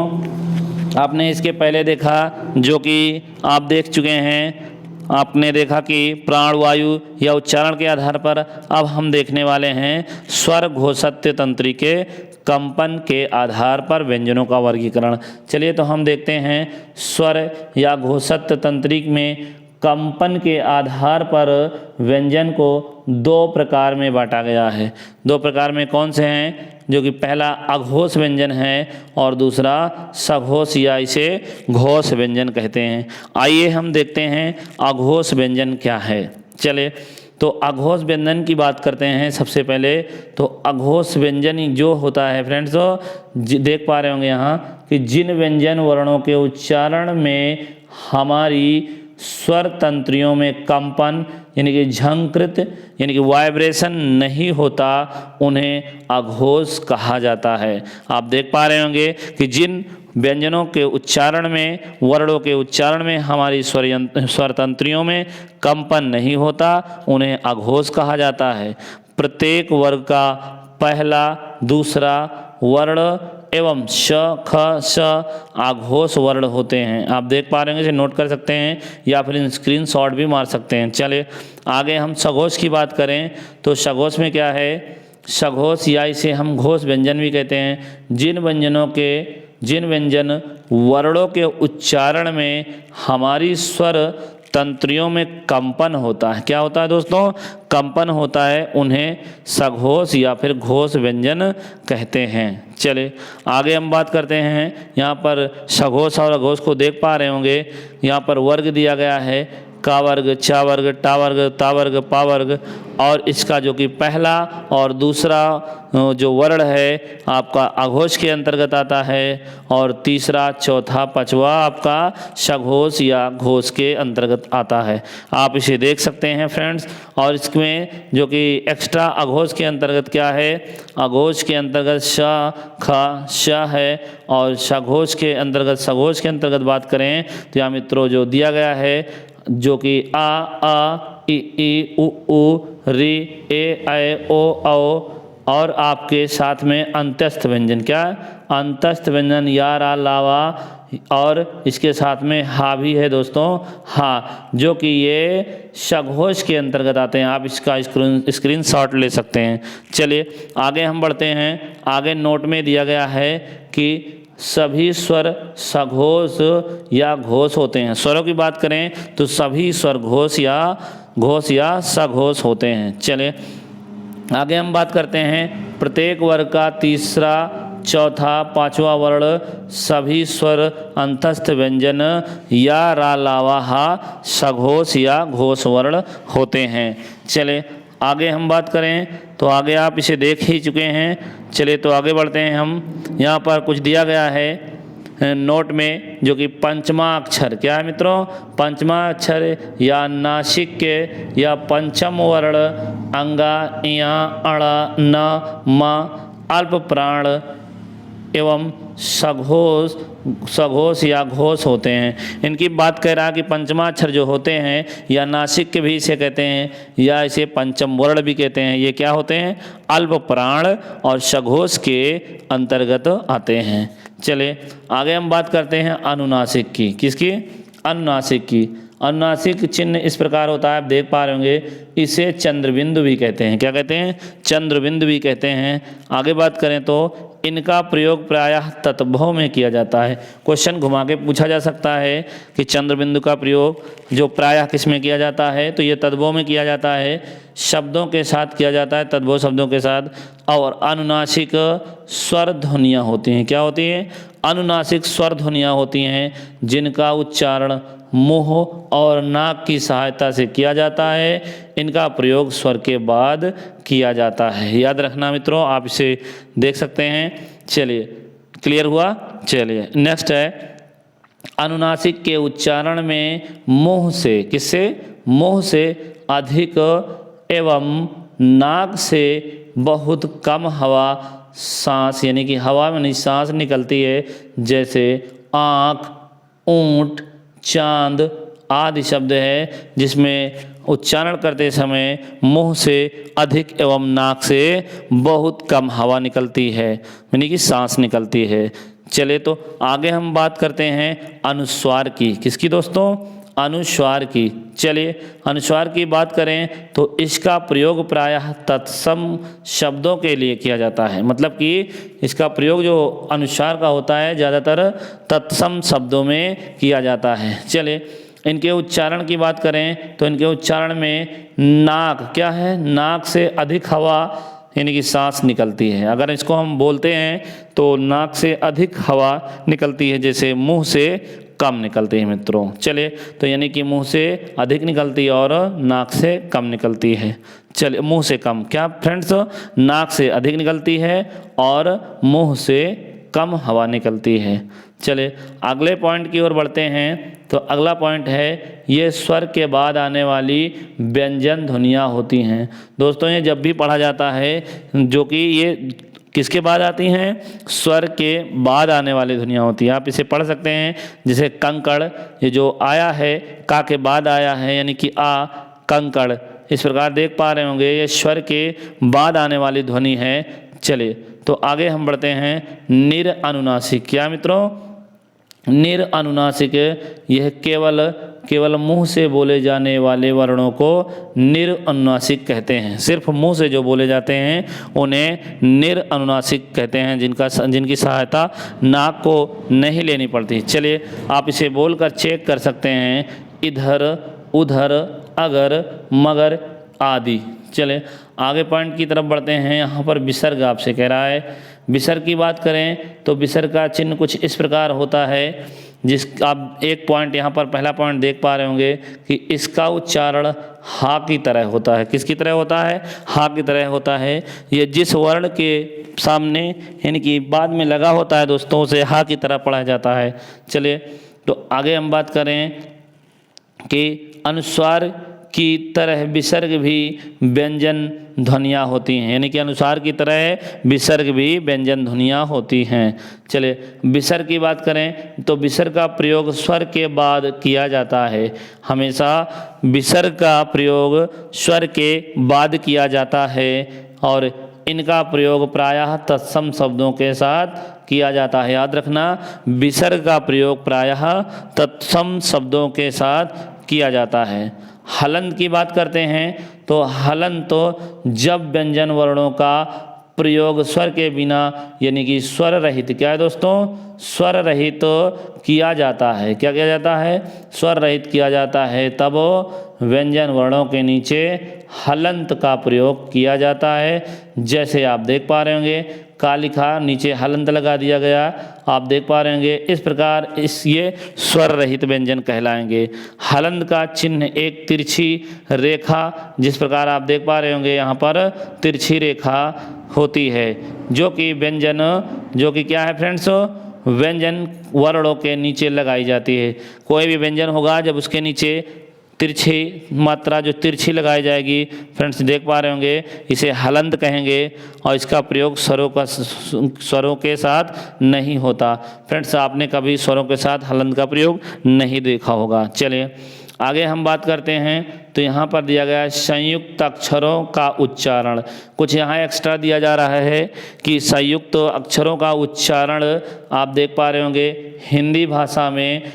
आपने इसके पहले देखा जो कि आप देख चुके हैं, आपने देखा कि प्राण वायु या उच्चारण के आधार पर। अब हम देखने वाले हैं स्वर घोषत्व तंत्री के कंपन के आधार पर व्यंजनों का वर्गीकरण। चलिए तो हम देखते हैं स्वर या घोषत्व तंत्री में कंपन के आधार पर व्यंजन को दो प्रकार में बांटा गया है। दो प्रकार में कौन से हैं? जो कि पहला अघोष व्यंजन है और दूसरा सघोष या इसे घोष व्यंजन कहते हैं। आइए हम देखते हैं अघोष व्यंजन क्या है। चले तो अघोष व्यंजन की बात करते हैं। सबसे पहले तो अघोष व्यंजन जो होता है फ्रेंड्स, देख पा रहे होंगे यहाँ कि जिन व्यंजन वर्णों के उच्चारण में हमारी स्वर तंत्रियों में कंपन यानी कि झंकृत यानी कि वाइब्रेशन नहीं होता, उन्हें अघोष कहा जाता है। आप देख पा रहे होंगे कि जिन व्यंजनों के उच्चारण में, वर्णों के उच्चारण में हमारी स्वर तंत्रियों में कंपन नहीं होता, उन्हें अघोष कहा जाता है। प्रत्येक वर्ग का पहला दूसरा वर्ण एवं श ख श आघोष वर्ण होते हैं। आप देख पा रहे हैं, इसे नोट कर सकते हैं या फिर स्क्रीनशॉट भी मार सकते हैं। चलिए आगे हम सघोष की बात करें तो सघोष में क्या है? सघोष या इसे हम घोष व्यंजन भी कहते हैं। जिन व्यंजन वर्णों के उच्चारण में हमारी स्वर तंत्रियों में कंपन होता है। क्या होता है दोस्तों? कंपन होता है, उन्हें सघोष या फिर घोष व्यंजन कहते हैं। चले आगे हम बात करते हैं। यहाँ पर सघोष और अघोष को देख पा रहे होंगे। यहाँ पर वर्ग दिया गया है, का वर्ग, चा वर्ग, टा वर्ग, ता वर्ग, पा वर्ग, और इसका जो कि पहला और दूसरा जो वर्ण है आपका अघोष के अंतर्गत आता है और तीसरा चौथा पांचवा आपका सघोष या घोष के अंतर्गत आता है। आप इसे देख सकते हैं फ्रेंड्स। और इसमें जो कि एक्स्ट्रा अघोष के अंतर्गत क्या है? अघोष के अंतर्गत श ख श है और सघोष के अंतर्गत बात करें तो यहाँ मित्रों जो दिया गया है जो कि आ इ उ रि ए ऐ ओ औ और आपके साथ में अंत्यस्थ व्यंजन। क्या? अंत्यस्थ व्यंजन या रा लावा और इसके साथ में हा भी है दोस्तों, हा, जो कि ये सघोष के अंतर्गत आते हैं। आप इसका स्क्रीनशॉट ले सकते हैं। चलिए आगे हम बढ़ते हैं। आगे नोट में दिया गया है कि सभी स्वर सघोष या घोष होते हैं। स्वरों की बात करें तो सभी स्वर घोष या सघोष होते हैं। चलिए आगे हम बात करते हैं। प्रत्येक वर्ग का तीसरा चौथा पांचवा वर्ण सभी स्वर अंतस्थ व्यंजन या रा लावा हा सघोष या घोष वर्ण होते हैं। चले आगे हम बात करें तो आगे आप इसे देख ही चुके हैं। चलिए तो आगे बढ़ते हैं हम। यहाँ पर कुछ दिया गया है नोट में जो कि पंचमा अक्षर। क्या है मित्रों? पंचमा अक्षर या नासिक के या पंचम वर्ण अंगा या अड़ा न म अल्प प्राण एवं सघोष या घोष होते हैं। इनकी बात कर रहा है कि पंचमाक्षर जो होते हैं या नासिक के भी इसे कहते हैं या इसे पंचम वर्ण भी कहते हैं। ये क्या होते हैं? अल्प प्राण और सघोष के अंतर्गत आते हैं। चले आगे हम बात करते हैं अनुनासिक की। किसकी? अनुनासिक की। अनुनासिक चिन्ह इस प्रकार होता है, आप देख पा रहे होंगे। इसे चंद्रबिंदु भी कहते हैं। क्या कहते हैं? चंद्रबिंदु भी कहते हैं। आगे बात करें तो इनका प्रयोग प्रायः तत्भव में किया जाता है। क्वेश्चन घुमा के पूछा जा सकता है कि चंद्रबिंदु का प्रयोग जो प्रायः किस में किया जाता है, तो ये तत्भव में किया जाता है, शब्दों के साथ किया जाता है, तत्भव शब्दों के साथ। और अनुनासिक स्वर ध्वनियाँ होती हैं। क्या होती हैं? अनुनासिक स्वर ध्वनियाँ होती हैं जिनका उच्चारण मुंह और नाक की सहायता से किया जाता है। इनका प्रयोग स्वर के बाद किया जाता है। याद रखना मित्रों, आप इसे देख सकते हैं। चलिए क्लियर हुआ। चलिए नेक्स्ट है अनुनासिक के उच्चारण में मुंह से, किससे? मुंह से अधिक एवं नाक से बहुत कम हवा सांस यानी कि हवा में सांस निकलती है, जैसे आँख, ऊँट, चांद आदि शब्द है जिसमें उच्चारण करते समय मुंह से अधिक एवं नाक से बहुत कम हवा निकलती है, यानी कि सांस निकलती है। चले तो आगे हम बात करते हैं अनुस्वार की। किसकी दोस्तों? अनुस्वार की। चलिए अनुस्वार की बात करें तो इसका प्रयोग प्रायः तत्सम शब्दों के लिए किया जाता है, मतलब कि इसका प्रयोग जो अनुस्वार का होता है ज़्यादातर तत्सम शब्दों में किया जाता है। चलिए इनके उच्चारण की बात करें तो इनके उच्चारण में नाक क्या है? नाक से अधिक हवा यानी कि सांस निकलती है। अगर इसको हम बोलते हैं तो नाक से अधिक हवा निकलती है, जैसे मुंह से कम निकलती है मित्रों। चलिए तो यानी कि मुंह से अधिक निकलती है और नाक से कम निकलती है। चलिए मुंह से कम क्या फ्रेंड्स? नाक से अधिक निकलती है और मुंह से कम हवा निकलती है। चलिए अगले पॉइंट की ओर बढ़ते हैं तो अगला पॉइंट है ये स्वर के बाद आने वाली व्यंजन ध्वनियाँ होती हैं। दोस्तों ये जब भी पढ़ा जाता है जो कि ये किसके बाद आती हैं? स्वर के बाद आने वाली ध्वनियाँ होती हैं। आप इसे पढ़ सकते हैं जैसे कंकड़, ये जो आया है का के बाद आया है यानी कि आ, कंकड़। इस प्रकार देख पा रहे होंगे ये स्वर के बाद आने वाली ध्वनि है। चलिए तो आगे हम बढ़ते हैं निर अनुनासिक। क्या मित्रों? निर अनुनासिक यह केवल मुंह से बोले जाने वाले वर्णों को निर अनुनासिक कहते हैं। सिर्फ मुंह से जो बोले जाते हैं उन्हें निर अनुनासिक कहते हैं, जिनकी सहायता नाक को नहीं लेनी पड़ती। चलिए आप इसे बोलकर चेक कर सकते हैं, इधर, उधर, अगर, मगर आदि। चले आगे पॉइंट की तरफ बढ़ते हैं। यहाँ पर विसर्ग आपसे कह रहा है। विसर्ग की बात करें तो विसर्ग का चिन्ह कुछ इस प्रकार होता है, जिस आप एक पॉइंट यहाँ पर पहला पॉइंट देख पा रहे होंगे कि इसका उच्चारण हा की तरह होता है। किसकी तरह होता है? हा की तरह होता है। ये जिस वर्ण के सामने यानी कि बाद में लगा होता है दोस्तों उसे हा की तरह पढ़ा जाता है। चलिए तो आगे हम बात करें कि अनुस्वार की तरह विसर्ग भी व्यंजन ध्वनियाँ होती हैं, यानी कि अनुस्वार की तरह विसर्ग भी व्यंजन ध्वनियाँ होती हैं। चलिए विसर्ग की बात करें तो विसर्ग का प्रयोग स्वर के बाद किया जाता है। हमेशा विसर्ग का प्रयोग स्वर के बाद किया जाता है और इनका प्रयोग प्रायः तत्सम शब्दों के साथ किया जाता है। याद रखना विसर्ग का प्रयोग प्रायः तत्सम शब्दों के साथ किया जाता है। हलंत की बात करते हैं तो हलंत तो जब व्यंजन वर्णों का प्रयोग स्वर के बिना यानी कि स्वर रहित, क्या है दोस्तों? स्वर रहित किया जाता है। क्या किया जाता है? स्वर रहित किया जाता है, तब व्यंजन वर्णों के नीचे हलंत का प्रयोग किया जाता है। जैसे आप देख पा रहे होंगे का लिखा, नीचे हलंत लगा दिया गया, आप देख पा रहे होंगे। इस प्रकार ये स्वर रहित व्यंजन कहलाएंगे। हलंत का चिन्ह एक तिरछी रेखा, जिस प्रकार आप देख पा रहे होंगे यहाँ पर तिरछी रेखा होती है, जो कि व्यंजन जो कि क्या है फ्रेंड्स? व्यंजन वर्णों के नीचे लगाई जाती है। कोई भी व्यंजन होगा जब उसके नीचे तिरछी मात्रा जो तिरछी लगाई जाएगी, फ्रेंड्स देख पा रहे होंगे, इसे हलंत कहेंगे और इसका प्रयोग स्वरों के साथ नहीं होता। फ्रेंड्स आपने कभी स्वरों के साथ हलंत का प्रयोग नहीं देखा होगा। चलिए आगे हम बात करते हैं तो यहाँ पर दिया गया है संयुक्त अक्षरों का उच्चारण। कुछ यहाँ एक्स्ट्रा दिया जा रहा है कि संयुक्त अक्षरों का उच्चारण आप देख पा रहे होंगे हिंदी भाषा में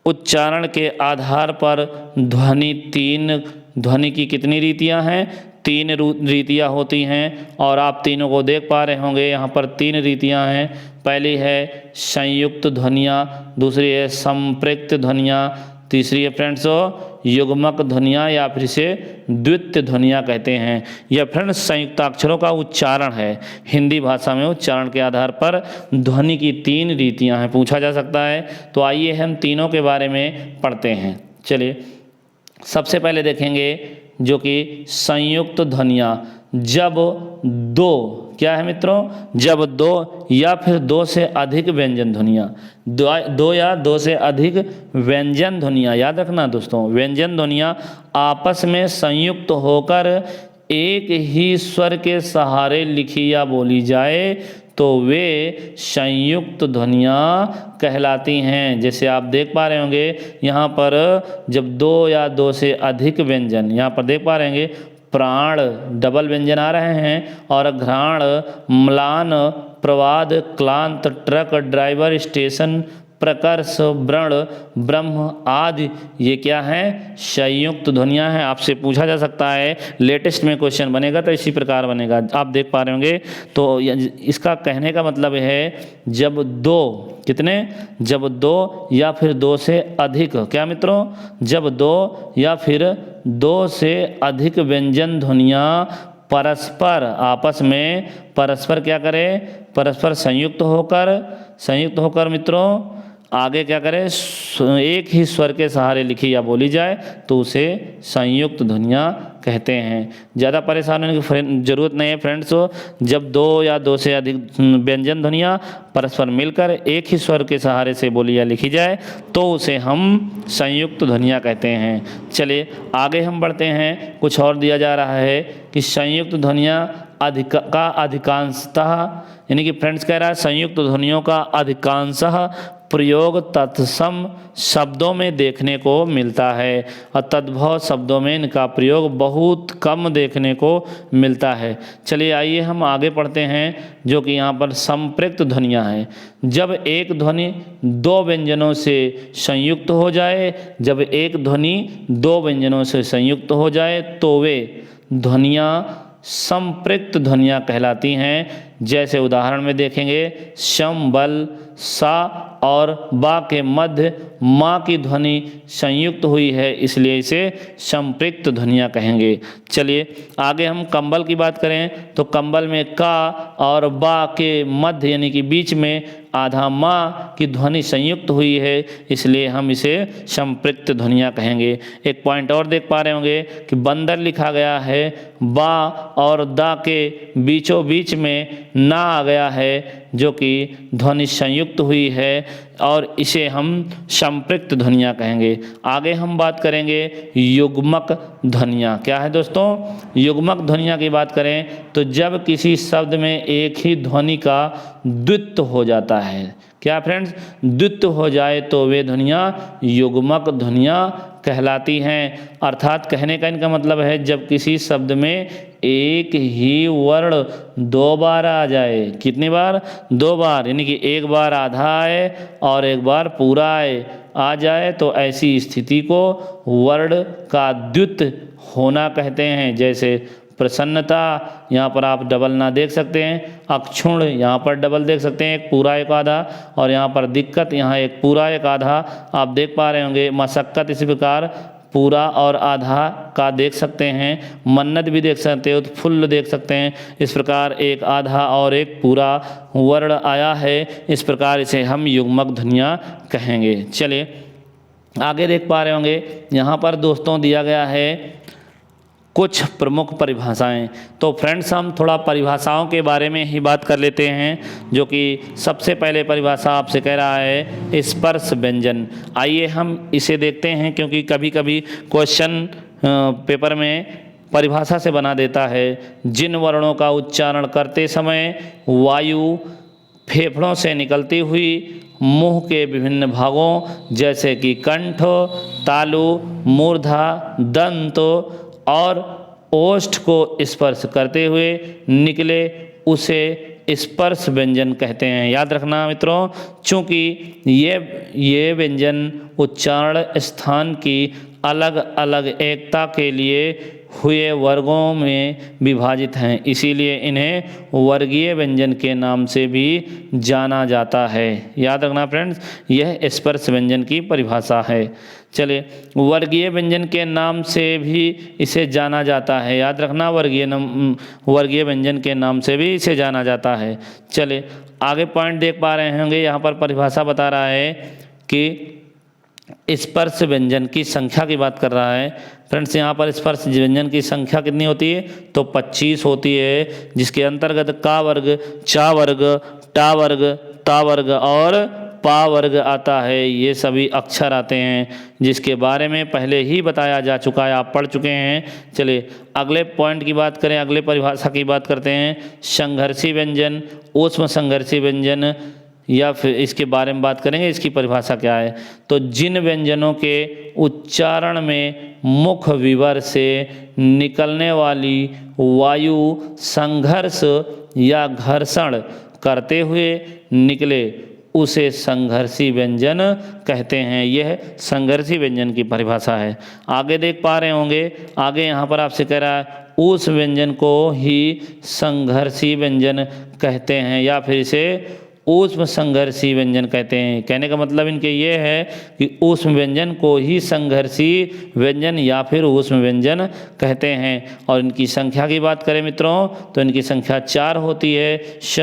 उच्चारण के आधार पर ध्वनि की कितनी रीतियां हैं? 3 रीतियां होती हैं और आप तीनों को देख पा रहे होंगे। यहाँ पर 3 रीतियां हैं। पहली है संयुक्त ध्वनियाँ, दूसरी है संपृक्त ध्वनियाँ, तीसरी है फ्रेंड्स युग्मक ध्वनियाँ या फिर इसे द्वितीय ध्वनियाँ कहते हैं। यह फ्रेंड्स संयुक्त अक्षरों का उच्चारण है। हिंदी भाषा में उच्चारण के आधार पर ध्वनि की 3 रीतियाँ हैं, पूछा जा सकता है। तो आइए हम तीनों के बारे में पढ़ते हैं। चलिए सबसे पहले देखेंगे जो कि संयुक्त ध्वनियाँ। जब 2 क्या है मित्रों? जब 2 या फिर 2 से अधिक व्यंजन ध्वनियाँ, 2 या 2 से अधिक व्यंजन ध्वनियाँ, याद रखना दोस्तों, व्यंजन ध्वनियाँ आपस में संयुक्त होकर एक ही स्वर के सहारे लिखी या बोली जाए तो वे संयुक्त ध्वनियाँ कहलाती हैं। जैसे आप देख पा रहे होंगे यहाँ पर जब दो या दो से अधिक व्यंजन, यहाँ पर देख पा रहे होंगे प्राण डबल व्यंजन आ रहे हैं, और घ्राण, म्लान, प्रवाद, क्लांत, ट्रक, ड्राइवर, स्टेशन, प्रकर्ष, व्रण, ब्रह्म आदि ये क्या हैं? संयुक्त ध्वनियाँ हैं। आपसे पूछा जा सकता है, लेटेस्ट में क्वेश्चन बनेगा तो इसी प्रकार बनेगा, आप देख पा रहे होंगे। तो इसका कहने का मतलब है जब दो, कितने? जब दो या फिर दो से अधिक, क्या मित्रों? जब दो या फिर दो से अधिक व्यंजन ध्वनियाँ परस्पर आपस में परस्पर क्या करें? परस्पर संयुक्त होकर मित्रों आगे क्या करें? एक ही स्वर के सहारे लिखी या बोली जाए तो उसे संयुक्त ध्वनियाँ कहते हैं। ज़्यादा परेशान होने की जरूरत नहीं है फ्रेंड्स। जब दो या दो से अधिक व्यंजन ध्वनियाँ परस्पर मिलकर एक ही स्वर के सहारे से बोली या लिखी जाए तो उसे हम संयुक्त ध्वनियाँ कहते हैं। चलिए आगे हम बढ़ते हैं। कुछ और दिया जा रहा है कि संयुक्त ध्वनियाँ अधिकांशतः, यानी कि फ्रेंड्स कह रहा है संयुक्त ध्वनियों का अधिकांशतः प्रयोग तत्सम शब्दों में देखने को मिलता है और तद्भव शब्दों में इनका प्रयोग बहुत कम देखने को मिलता है। चलिए आइए हम आगे पढ़ते हैं, जो कि यहाँ पर संपृक्त ध्वनियाँ हैं। जब एक ध्वनि दो व्यंजनों से संयुक्त हो जाए, जब एक ध्वनि दो व्यंजनों से संयुक्त हो जाए तो वे ध्वनियाँ संपृक्त ध्वनियाँ कहलाती हैं। जैसे उदाहरण में देखेंगे सम, बल, सा और बा के मध्य माँ की ध्वनि संयुक्त हुई है, इसलिए इसे संपृक्त ध्वनियाँ कहेंगे। चलिए आगे हम कंबल की बात करें तो कंबल में का और बा के मध्य यानी कि बीच में आधा माँ की ध्वनि संयुक्त हुई है, इसलिए हम इसे संपृक्त ध्वनियाँ कहेंगे। एक पॉइंट और देख पा रहे होंगे कि बंदर लिखा गया है, बा और दा के बीचों बीच में ना आ गया है, जो कि ध्वनि संयुक्त हुई है और इसे हम संपृक्त ध्वनियाँ कहेंगे। आगे हम बात करेंगे युग्मक ध्वनियाँ। क्या है दोस्तों? युग्मक ध्वनियाँ की बात करें तो जब किसी शब्द में एक ही ध्वनि का द्वित्व हो जाता है, क्या फ्रेंड्स? द्वित्व हो जाए तो वे ध्वनियाँ युग्मक ध्वनियाँ कहलाती हैं। अर्थात कहने का इनका मतलब है जब किसी शब्द में एक ही वर्ण दो बार आ जाए। कितनी बार? दो बार, यानी कि एक बार आधा आए और एक बार पूरा आ जाए तो ऐसी स्थिति को वर्ण का द्वित्व होना कहते हैं। जैसे प्रसन्नता, यहाँ पर आप डबल ना देख सकते हैं, अक्षुण यहाँ पर डबल देख सकते हैं, एक पूरा एक आधा, और यहाँ पर दिक्कत, यहाँ एक पूरा एक आधा आप देख पा रहे होंगे। मशक्कत इसी प्रकार पूरा और आधा का देख सकते हैं, मन्नत भी देख सकते हो, उत्फुल्ल देख सकते हैं। इस प्रकार एक आधा और एक पूरा वर्ण आया है, इस प्रकार इसे हम युग्मक ध्वनियाँ कहेंगे। चलिए आगे देख पा रहे होंगे, यहाँ पर दोस्तों दिया गया है कुछ प्रमुख परिभाषाएं। तो फ्रेंड्स हम थोड़ा परिभाषाओं के बारे में ही बात कर लेते हैं, जो कि सबसे पहले परिभाषा आपसे कह रहा है स्पर्श व्यंजन। आइए हम इसे देखते हैं, क्योंकि कभी कभी क्वेश्चन पेपर में परिभाषा से बना देता है। जिन वर्णों का उच्चारण करते समय वायु फेफड़ों से निकलती हुई मुंह के विभिन्न भागों जैसे कि कंठ, तालु, मूर्धा, दंत और ओष्ठ को स्पर्श करते हुए निकले उसे स्पर्श व्यंजन कहते हैं। याद रखना मित्रों, चूँकि ये व्यंजन उच्चारण स्थान की अलग अलग एकता के लिए हुए वर्गों में विभाजित हैं, इसीलिए इन्हें वर्गीय व्यंजन के नाम से भी जाना जाता है। याद रखना फ्रेंड्स, यह स्पर्श व्यंजन की परिभाषा है। चलिए वर्गीय व्यंजन के नाम से भी इसे जाना जाता है। याद रखना, वर्गीय व्यंजन के नाम से भी इसे जाना जाता है। चलिए आगे पॉइंट देख पा रहे होंगे, यहाँ पर परिभाषा बता रहा है कि स्पर्श व्यंजन की संख्या की बात कर रहा है। फ्रेंड्स यहाँ पर स्पर्श व्यंजन की संख्या कितनी होती है? तो 25 होती है, जिसके अंतर्गत का वर्ग, चा वर्ग, टा वर्ग, ता वर्ग और पा वर्ग आता है, ये सभी अक्षर आते हैं, जिसके बारे में पहले ही बताया जा चुका है, आप पढ़ चुके हैं। चलिए अगले पॉइंट की बात करें, अगले परिभाषा की बात करते हैं। संघर्षी व्यंजन, ऊष्म संघर्षी व्यंजन, या फिर इसके बारे में बात करेंगे, इसकी परिभाषा क्या है। तो जिन व्यंजनों के उच्चारण में मुख विवर से निकलने वाली वायु संघर्ष या घर्षण करते हुए निकले, उसे संघर्षी व्यंजन कहते हैं। यह संघर्षी व्यंजन की परिभाषा है। आगे देख पा रहे होंगे, आगे यहाँ पर आपसे कह रहा है उस व्यंजन को ही संघर्षी व्यंजन कहते हैं, या फिर इसे ऊष्म संघर्षी व्यंजन कहते हैं। कहने का मतलब इनके ये है कि ऊष्म व्यंजन को ही संघर्षी व्यंजन या फिर ऊष्म व्यंजन कहते हैं। और इनकी संख्या की बात करें मित्रों, तो इनकी संख्या 4 होती है, श,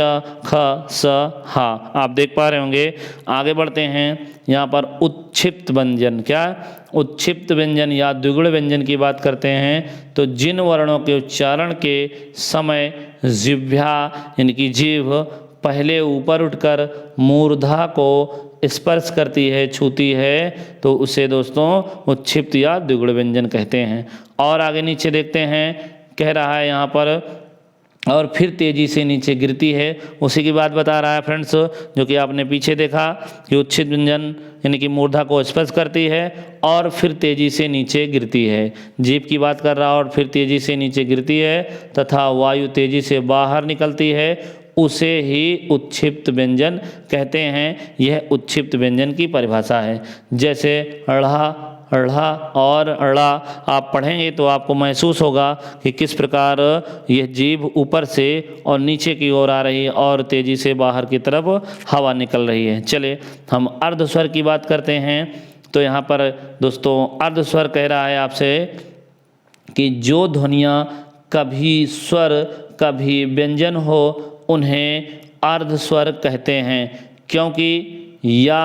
ख, स, हा। आप देख पा रहे होंगे। आगे बढ़ते हैं, यहाँ पर उत्क्षिप्त व्यंजन, क्या उत्क्षिप्त व्यंजन या द्विगुण व्यंजन की बात करते हैं। तो जिन वर्णों के उच्चारण के समय जिह्वा यानी कि जीभ पहले ऊपर उठकर मूर्धा को स्पर्श करती है, छूती है, तो उसे दोस्तों उत्क्षिप्त या द्विगुण व्यंजन कहते हैं। और आगे नीचे देखते हैं, कह रहा है यहाँ पर और फिर तेजी से नीचे गिरती है, उसी की बात बता रहा है फ्रेंड्स, जो कि आपने पीछे देखा कि उत्क्षिप्त व्यंजन यानी कि मूर्धा को स्पर्श करती है और फिर तेजी से नीचे गिरती है। जीभ की बात कर रहा है और फिर तेजी से नीचे गिरती है तथा वायु तेजी से बाहर निकलती है, उसे ही उत्क्षिप्त व्यंजन कहते हैं। यह उत्क्षिप्त व्यंजन की परिभाषा है। जैसे अढ़ा, अढ़ा और अड़ा आप पढ़ेंगे तो आपको महसूस होगा कि किस प्रकार यह जीभ ऊपर से और नीचे की ओर आ रही है और तेजी से बाहर की तरफ हवा निकल रही है। चले हम अर्धस्वर की बात करते हैं। तो यहाँ पर दोस्तों अर्धस्वर कह रहा है आपसे कि जो ध्वनियाँ कभी स्वर कभी व्यंजन हो, उन्हें अर्धस्वर कहते हैं, क्योंकि या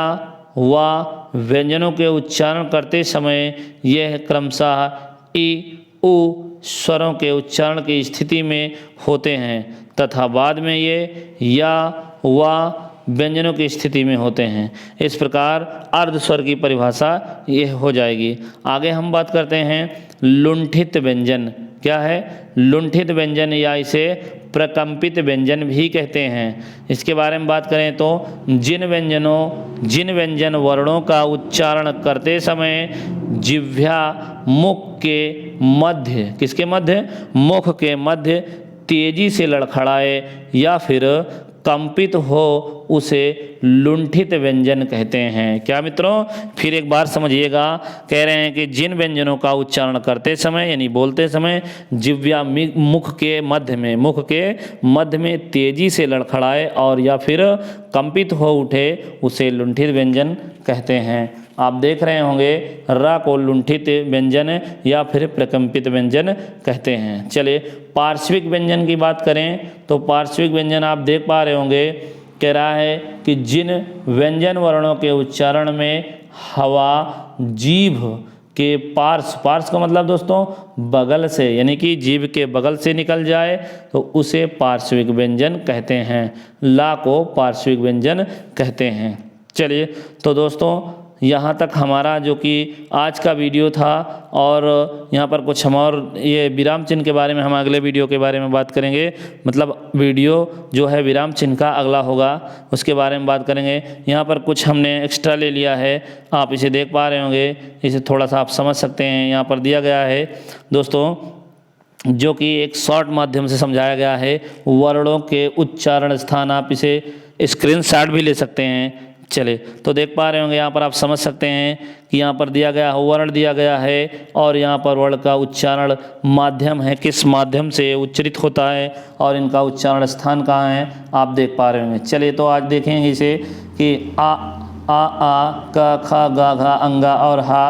वा व्यंजनों के उच्चारण करते समय यह क्रमशः ई उ स्वरों के उच्चारण की स्थिति में होते हैं तथा बाद में ये या वा व्यंजनों की स्थिति में होते हैं। इस प्रकार अर्धस्वर की परिभाषा यह हो जाएगी। आगे हम बात करते हैं लुंठित व्यंजन। क्या है? लुंठित व्यंजन या इसे प्रकंपित व्यंजन भी कहते हैं। इसके बारे में बात करें तो जिन व्यंजन वर्णों का उच्चारण करते समय जिह्वा मुख के मध्य, किसके मध्य? मुख के मध्य तेजी से लड़खड़ाए या फिर कंपित हो, उसे लुंठित व्यंजन कहते हैं। क्या मित्रों? फिर एक बार समझिएगा, कह रहे हैं कि जिन व्यंजनों का उच्चारण करते समय यानी बोलते समय जिह्वा मुख के मध्य में तेजी से लड़खड़ाए और या फिर कंपित हो उठे, उसे लुंठित व्यंजन कहते हैं। आप देख रहे होंगे र को लुंठित व्यंजन या फिर प्रकंपित व्यंजन कहते हैं। चलिए पार्श्विक व्यंजन की बात करें तो पार्श्विक व्यंजन आप देख पा रहे होंगे, कह रहा है कि जिन व्यंजन वर्णों के उच्चारण में हवा जीभ के पार्श्व का मतलब दोस्तों बगल से यानी कि जीभ के बगल से निकल जाए तो उसे पार्श्विक व्यंजन कहते हैं। ला को पार्श्विक व्यंजन कहते हैं। चलिए तो दोस्तों यहाँ तक हमारा जो कि आज का वीडियो था, और यहाँ पर कुछ हम और ये विराम चिन्ह के बारे में हम अगले वीडियो के बारे में बात करेंगे। मतलब वीडियो जो है विराम चिन्ह का अगला होगा, उसके बारे में बात करेंगे। यहाँ पर कुछ हमने एक्स्ट्रा ले लिया है, आप इसे देख पा रहे होंगे, इसे थोड़ा सा आप समझ सकते हैं। यहाँ पर दिया गया है दोस्तों, जो कि एक शॉर्ट माध्यम से समझाया गया है, वर्णों के उच्चारण स्थान। आप इसे स्क्रीनशॉट भी ले सकते हैं। चले तो देख पा रहे होंगे, यहाँ पर आप समझ सकते हैं कि यहाँ पर दिया गया है वर्ण दिया गया है, और यहाँ पर वर्ण का उच्चारण माध्यम है, किस माध्यम से उच्चरित होता है, और इनका उच्चारण स्थान कहाँ है, आप देख पा रहे होंगे। चलिए तो आज देखेंगे इसे कि आ क ख ग घ अंगा और हा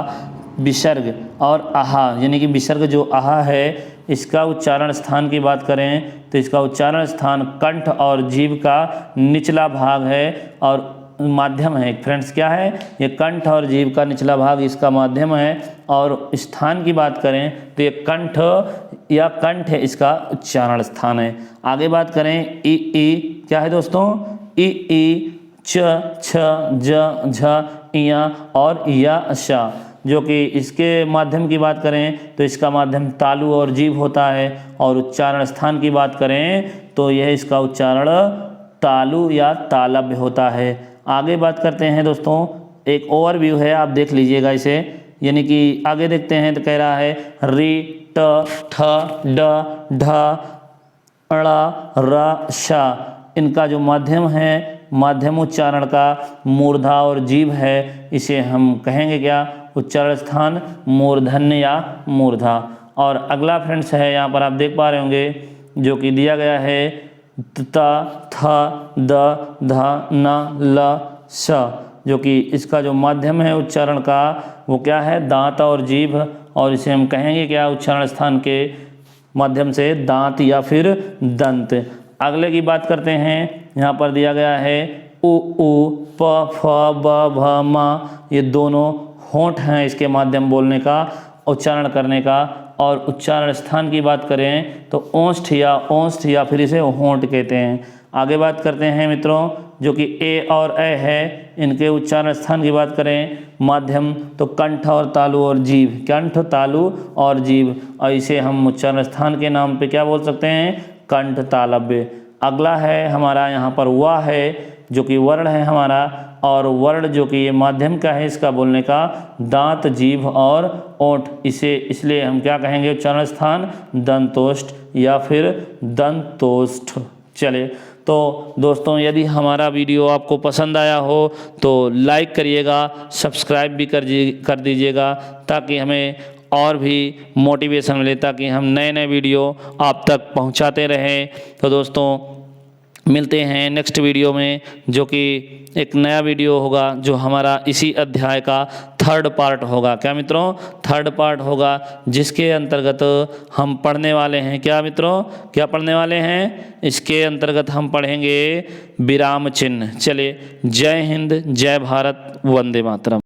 विसर्ग और आहा यानी कि विसर्ग जो आहा है, इसका उच्चारण स्थान की बात करें तो इसका उच्चारण स्थान कंठ और जीभ का निचला भाग है और माध्यम है। फ्रेंड्स क्या है? ये कंठ और जीभ का निचला भाग इसका माध्यम है, और स्थान की बात करें तो ये कंठ है, इसका उच्चारण स्थान है। आगे बात करें ई क्या है दोस्तों? ई च, छ, ज, झ, इया और या, शा। जो कि इसके माध्यम की बात करें तो इसका माध्यम तालु और जीभ होता है, और उच्चारण स्थान की बात करें तो यह इसका उच्चारण तालु या तालव्य होता है। आगे बात करते हैं दोस्तों, एक ओवरव्यू है, आप देख लीजिएगा इसे। यानी कि आगे देखते हैं तो कह रहा है री, ट, ठ, ड, ढ, ण, र, शा। इनका जो माध्यम है, माध्यम उच्चारण का मूर्धा और जीभ है, इसे हम कहेंगे क्या? उच्चारण स्थान मूर्धन्य या मूर्धा। और अगला फ्रेंड्स है, यहाँ पर आप देख पा रहे होंगे जो कि दिया गया है त, थ, द, ध, न, ल, स। जो कि इसका जो माध्यम है उच्चारण का वो क्या है? दांत और जीभ, और इसे हम कहेंगे क्या? उच्चारण स्थान के माध्यम से दांत या फिर दंत। अगले की बात करते हैं, यहाँ पर दिया गया है उ, प, फ, ब, भ, म। ये दोनों होंठ हैं इसके माध्यम बोलने का, उच्चारण करने का। और उच्चारण स्थान की बात करें तो ओष्ठ या फिर इसे होंठ कहते हैं। आगे बात करते हैं मित्रों, जो कि ए और ए है, इनके उच्चारण स्थान की बात करें माध्यम तो कंठ और तालु और जीभ, कंठ, तालु और जीभ। और इसे हम उच्चारण स्थान के नाम पे क्या बोल सकते हैं? कंठ तालव्य। अगला है हमारा यहाँ पर वा है, जो कि वर्ण है हमारा, और वर्ण जो कि ये माध्यम का है इसका बोलने का, दांत, जीभ और ओंठ। इसे इसलिए हम क्या कहेंगे? उच्चारण स्थान दंतोष्ठ या फिर दंतोष्ठ। चलिए तो दोस्तों, यदि हमारा वीडियो आपको पसंद आया हो तो लाइक करिएगा, सब्सक्राइब भी कर दीजिएगा, ताकि हमें और भी मोटिवेशन मिले, ताकि हम नए नए वीडियो आप तक पहुंचाते रहें। तो दोस्तों, मिलते हैं नेक्स्ट वीडियो में, जो कि एक नया वीडियो होगा, जो हमारा इसी अध्याय का थर्ड पार्ट होगा। क्या मित्रों? थर्ड पार्ट होगा, जिसके अंतर्गत हम पढ़ने वाले हैं क्या मित्रों? क्या पढ़ने वाले हैं? इसके अंतर्गत हम पढ़ेंगे विराम चिन्ह। चलिए, जय हिंद, जय भारत, वंदे मातरम।